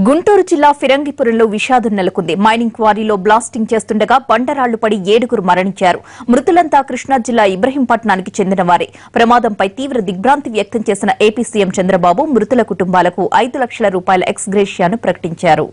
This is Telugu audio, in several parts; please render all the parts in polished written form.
గుంటూరు జిల్లా ఫిరంగిపురంలో విషాదం నెలకొంది. మైనింగ్ క్వారీలో బ్లాస్టింగ్ చేస్తుండగా బండరాళ్లు పడి 7 మరణించారు. మృతులంతా కృష్ణా జిల్లా ఇబ్రహీంపట్నానికి చెందిన వారే. ప్రమాదంపై తీవ్ర దిగ్భ్రాంతి వ్యక్తం చేసిన ఏపీ సీఎం చంద్రబాబు మృతుల కుటుంబాలకు 5 లక్షల రూపాయల ఎక్స్ గ్రేషియాను ప్రకటించారు.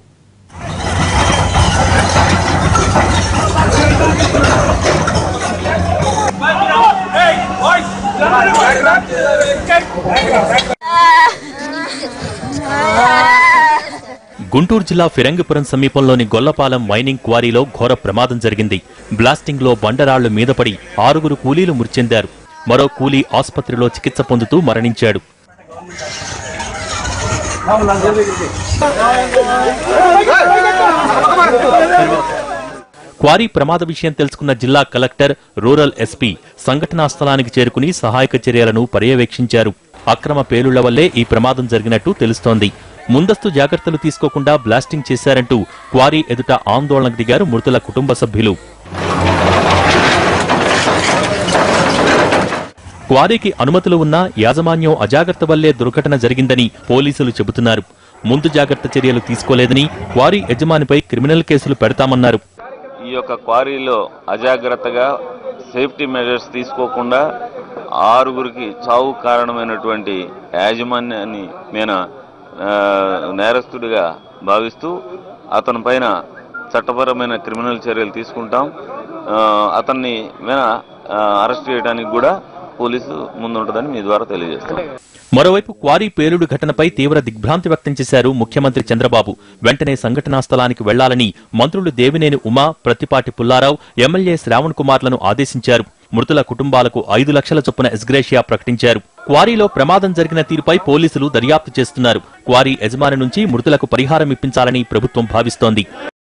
గుంటూరు జిల్లా ఫిరంగిపురం సమీపంలోని గొల్లపాలెం మైనింగ్ క్వారీలో ఘోర ప్రమాదం జరిగింది. బ్లాస్టింగ్ లో బండరాళ్లు మీదపడి 6 కూలీలు మృతి చెందారు. మరో కూలీ ఆసుపత్రిలో చికిత్స పొందుతూ మరణించాడు. క్వారీ ప్రమాద విషయం తెలుసుకున్న జిల్లా కలెక్టర్, రూరల్ ఎస్పీ సంఘటనా స్థలానికి చేరుకుని సహాయక చర్యలను పర్యవేక్షించారు. అక్రమ పేలుళ్ల వల్లే ఈ ప్రమాదం జరిగినట్టు తెలుస్తోంది. ముందస్తు జాగ్రత్తలు తీసుకోకుండా బ్లాస్టింగ్ చేశారంటూ క్వారీ ఎదుట ఆందోళనకు దిగారు మృతుల కుటుంబ సభ్యులు. క్వారీకి అనుమతులు ఉన్నా యాజమాన్యం అజాగ్రత్త వల్లే దుర్ఘటన జరిగిందని పోలీసులు చెబుతున్నారు. ముందు జాగ్రత్త చర్యలు తీసుకోలేదని, క్వారీ యజమానిపై క్రిమినల్ కేసులు పెడతామన్నారు. ఈ యొక్క క్వారీలో అజాగ్రత్తగా సేఫ్టీ మెజర్స్ తీసుకోకుండా 6 చావు కారణమైనటువంటి యాజమాన్యాన్ని నేను నేరస్తుడిగా భావిస్తూ అతని పైన చట్టపరమైన క్రిమినల్ చర్యలు తీసుకుంటాం. అతన్ని అరెస్ట్ చేయడానికి కూడా పోలీసు ముందుంటుందని మీ ద్వారా తెలియజేస్తాం. మరోవైపు క్వారీ పేలుడు ఘటనపై తీవ్ర దిగ్భ్రాంతి వ్యక్తం చేశారు ముఖ్యమంత్రి చంద్రబాబు. వెంటనే సంఘటనా స్థలానికి వెళ్లాలని మంత్రులు దేవినేని ఉమా, ప్రత్తిపాటి పుల్లారావు, ఎమ్మెల్యే శ్రావణ్ కుమార్లను ఆదేశించారు. మృతుల కుటుంబాలకు 5 లక్షల చొప్పున ఎక్స్గ్రేషియా ప్రకటించారు. క్వారీలో ప్రమాదం జరిగిన తీరుపై పోలీసులు దర్యాప్తు చేస్తున్నారు. క్వారీ యజమాని నుంచి మృతులకు పరిహారం ఇప్పించాలని ప్రభుత్వం భావిస్తోంది.